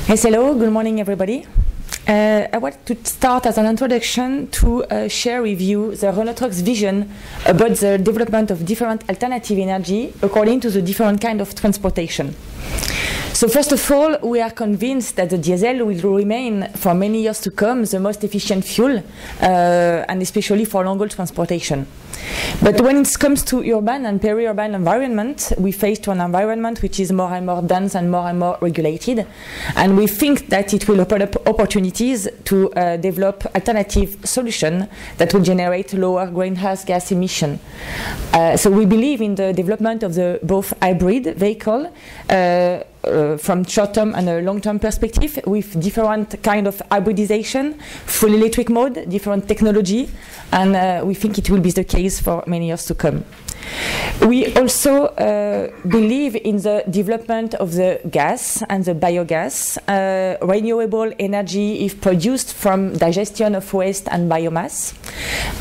Yes, hello, good morning everybody. I want to start as an introduction to share with you the Renault Trucks vision about the development of different alternative energy according to the different kind of transportation. So first of all, we are convinced that the diesel will remain for many years to come the most efficient fuel, and especially for long-haul transportation. But when it comes to urban and peri-urban environment, we face an environment which is more and more dense and more regulated. And we think that it will open up opportunities to develop alternative solutions that will generate lower greenhouse gas emission. So we believe in the development of the both hybrid vehicle from short-term and a long-term perspective with different kind of hybridization, full electric mode, different technology, and we think it will be the case for many years to come. We also believe in the development of the gas and the biogas. Renewable energy is produced from digestion of waste and biomass.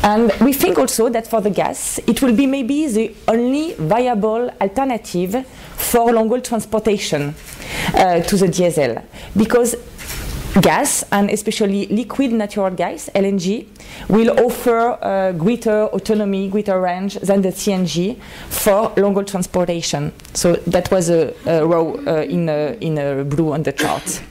And we think also that for the gas, it will be maybe the only viable alternative for long-haul transportation to the diesel. Because gas, and especially liquid natural gas, LNG, will offer greater autonomy, greater range than the CNG for long-haul transportation. So that was a row in blue on the chart.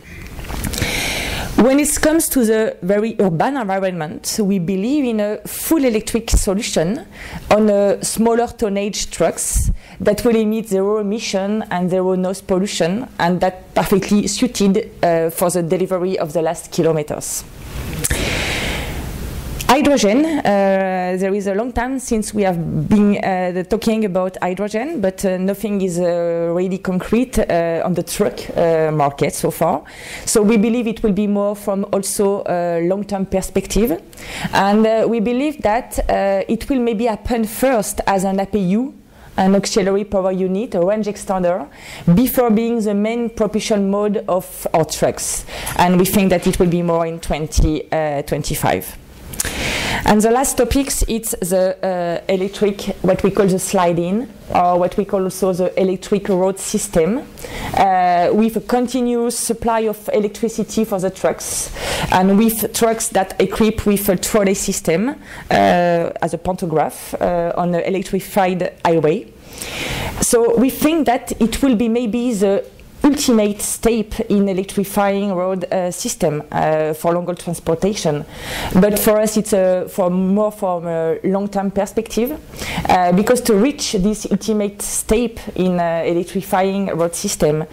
When it comes to the very urban environment, we believe in a full electric solution on a smaller tonnage trucks that will emit zero emission and zero noise pollution, and that perfectly suited for the delivery of the last kilometers. Hydrogen, there is a long time since we have been talking about hydrogen, but nothing is really concrete on the truck market so far. So we believe it will be more from also a long-term perspective. And we believe that it will maybe happen first as an APU, an auxiliary power unit, a range extender, before being the main propulsion mode of our trucks. And we think that it will be more in 2025. And the last topics, it's the electric, what we call the slide-in, or what we call also the electric road system, with a continuous supply of electricity for the trucks, and with trucks that equip with a trolley system as a pantograph on an electrified highway. So we think that it will be maybe the ultimate step in electrifying road system for long-haul transportation. But for us, it's more from a long-term perspective, because to reach this ultimate step in electrifying road system,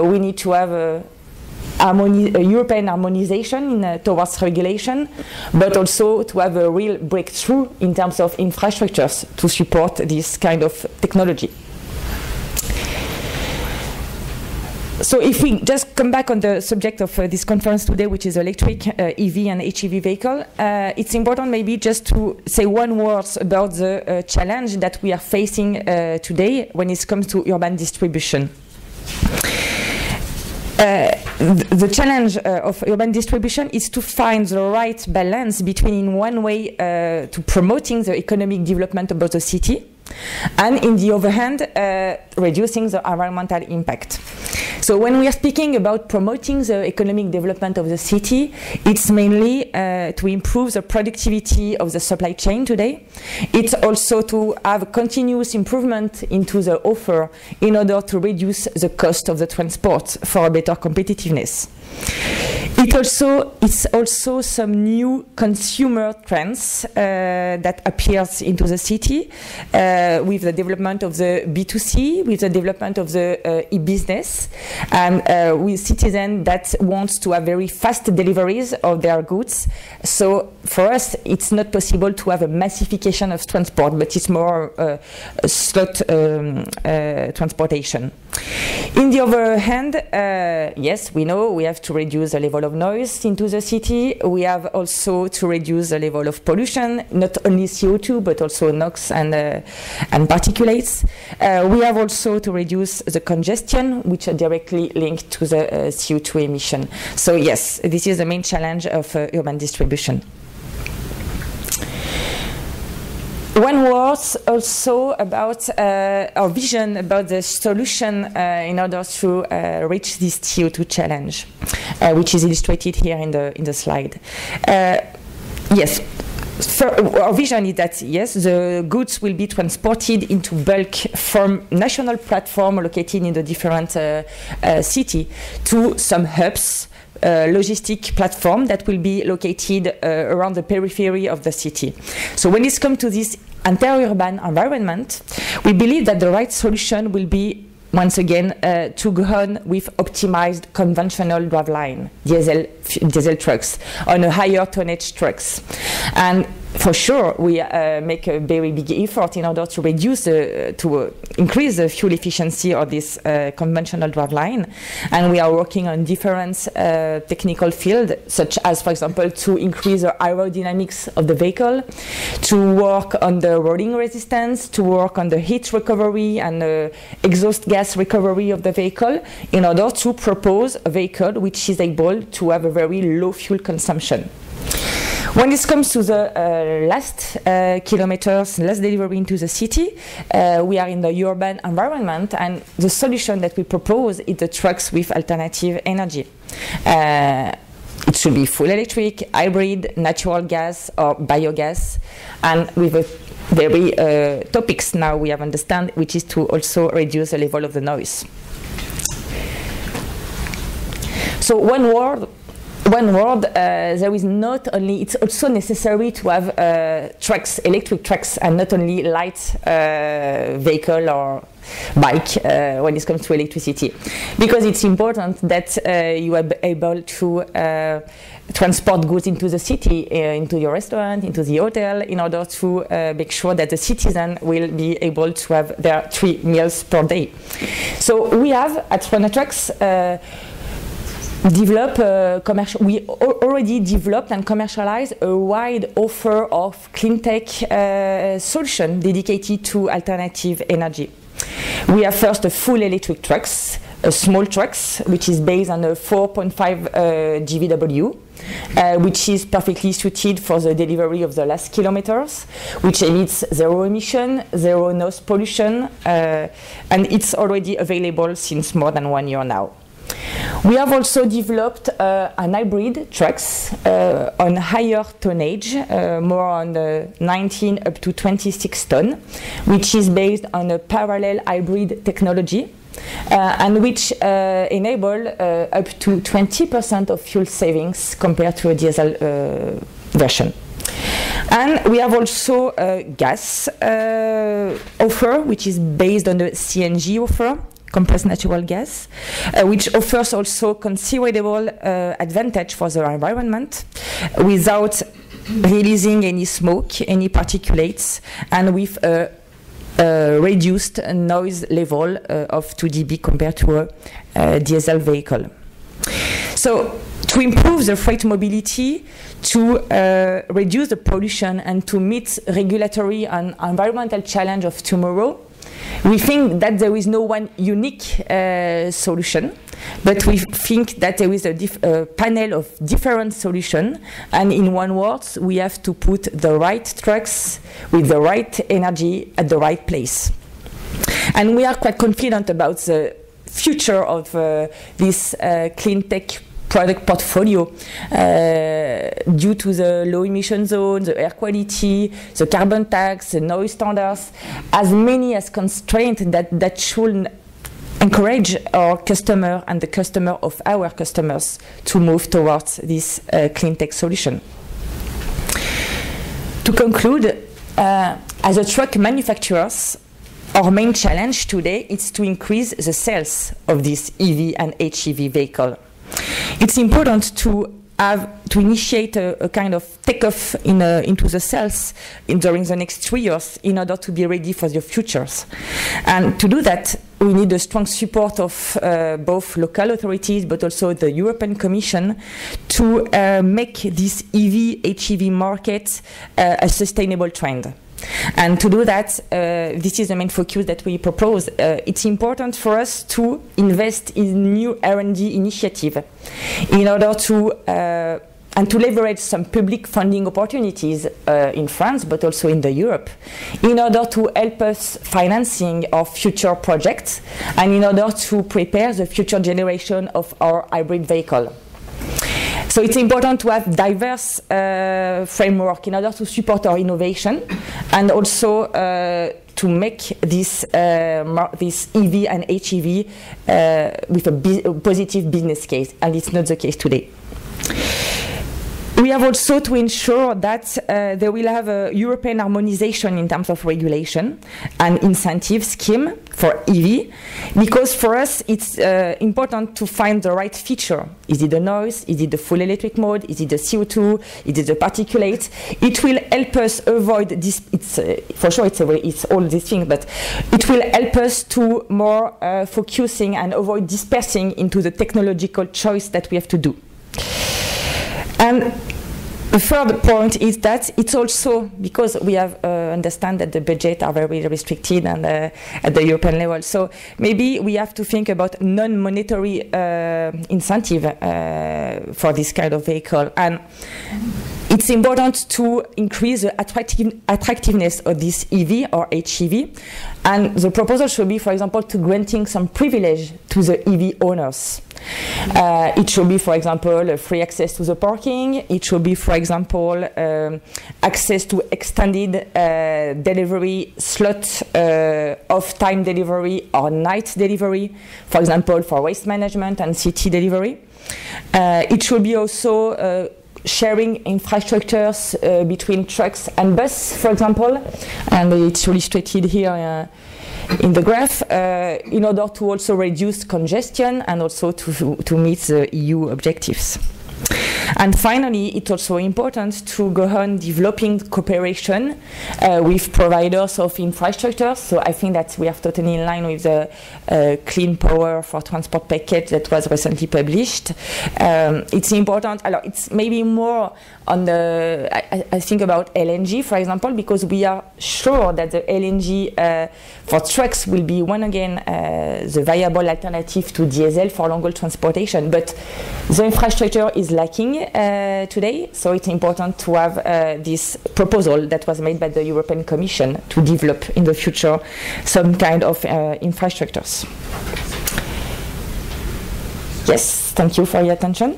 we need to have a European harmonization towards regulation, but also to have a real breakthrough in terms of infrastructures to support this kind of technology. So if we just come back on the subject of this conference today, which is electric EV and HEV vehicle, it's important maybe just to say one word about the challenge that we are facing today when it comes to urban distribution. The challenge of urban distribution is to find the right balance between, in one way, to promoting the economic development of the city, and in the other hand, reducing the environmental impact. So when we are speaking about promoting the economic development of the city, it's mainly to improve the productivity of the supply chain today. It's also to have a continuous improvement into the offer in order to reduce the cost of the transport for a better competitiveness. It's also some new consumer trends that appears into the city with the development of the B2C, with the development of the e-business, and with citizens that want to have very fast deliveries of their goods. So for us, it's not possible to have a massification of transport, but it's more slot transportation. In the other hand, yes, we know we have to reduce the level of noise into the city. We have also to reduce the level of pollution, not only CO2, but also NOx and particulates. We have also to reduce the congestion, which are directly linked to the CO2 emission. So yes, this is the main challenge of urban distribution. One word also about our vision about the solution in order to reach this CO2 challenge, which is illustrated here in the slide. Yes. Our vision is that, yes, the goods will be transported into bulk from national platform located in the different city to some hubs, logistic platform that will be located around the periphery of the city. So when it comes to this inter-urban environment, we believe that the right solution will be, once again, to go on with optimized conventional driveline diesel trucks on a higher tonnage trucks. And for sure, we make a very big effort in order to reduce, to increase the fuel efficiency of this conventional driveline. And we are working on different technical fields, such as, for example, to increase the aerodynamics of the vehicle, to work on the rolling resistance, to work on the heat recovery and exhaust gas recovery of the vehicle, in order to propose a vehicle which is able to have a very low fuel consumption. When it comes to the last kilometers, last delivery into the city, we are in the urban environment, and the solution that we propose is the trucks with alternative energy. It should be full electric, hybrid, natural gas, or biogas, and with a very topics now we have understand, which is to also reduce the level of the noise. So one word, there is not only, it's also necessary to have trucks, electric trucks, and not only light vehicle or bike when it comes to electricity. Because it's important that you are able to transport goods into the city, into your restaurant, into the hotel, in order to make sure that the citizen will be able to have their 3 meals per day. So we have at Renault we already developed and commercialized a wide offer of clean tech solution dedicated to alternative energy. We have first a full electric trucks, small trucks, which is based on a 4.5 GVW, which is perfectly suited for the delivery of the last kilometers, which emits zero emission, zero noise pollution, and it's already available since more than 1 year now. We have also developed an hybrid trucks on higher tonnage, more on the 19 up to 26 ton, which is based on a parallel hybrid technology, and which enable up to 20% of fuel savings compared to a diesel version. And we have also a gas offer, which is based on the CNG offer, compressed natural gas, which offers also considerable advantage for the environment without releasing any smoke, any particulates, and with a reduced noise level of 2 dB compared to a diesel vehicle. So to improve the freight mobility, to reduce the pollution, and to meet regulatory and environmental challenge of tomorrow, we think that there is no one unique solution, but we think that there is a panel of different solutions, and in one word, we have to put the right trucks with the right energy at the right place. And we are quite confident about the future of this clean tech product portfolio due to the low emission zone, the air quality, the carbon tax, the noise standards, as many as constraints that should encourage our customer and the customer of our customers to move towards this clean tech solution. To conclude, as a truck manufacturers, our main challenge today is to increase the sales of this EV and HEV vehicle. It's important to initiate a kind of takeoff into the sales during the next 3 years in order to be ready for the futures. And to do that, we need the strong support of both local authorities but also the European Commission to make this EV, HEV market a sustainable trend. And to do that, this is the main focus that we propose. It's important for us to invest in new R&D initiative in order to and to leverage some public funding opportunities in France, but also in Europe, in order to help us financing our future projects and in order to prepare the future generation of our hybrid vehicle. So it's important to have diverse framework in order to support our innovation and also to make this EV and HEV with a positive business case, and it's not the case today. We have also to ensure that they will have a European harmonization in terms of regulation and incentive scheme for EV, because for us it's important to find the right feature. Is it the noise? Is it the full electric mode? Is it the CO2? Is it the particulates? It will help us avoid this. For sure it's all these things, but it will help us to more focusing and avoid dispersing into the technological choice that we have to do. And the third point is that it's also because we have understand that the budget are very restricted and at the European level. So maybe we have to think about non-monetary incentive for this kind of vehicle. And it's important to increase the attractiveness of this EV or HEV. And the proposal should be, for example, to granting some privilege to the EV owners. It should be, for example, free access to the parking. It should be, for example, access to extended delivery slot, off-time delivery or night delivery, for example, for waste management and city delivery. It should be also sharing infrastructures between trucks and bus, for example, and it's illustrated here in the graph, in order to also reduce congestion and also to meet the EU objectives. And finally, it's also important to go on developing cooperation with providers of infrastructure. So I think that we are totally in line with the Clean Power for Transport package that was recently published. It's important, it's maybe more on the, I think about LNG, for example, because we are sure that the LNG for trucks will be, one again, the viable alternative to diesel for long-haul transportation. But the infrastructure is lacking today, so it's important to have this proposal that was made by the European Commission to develop in the future some kind of infrastructures. Yes, thank you for your attention.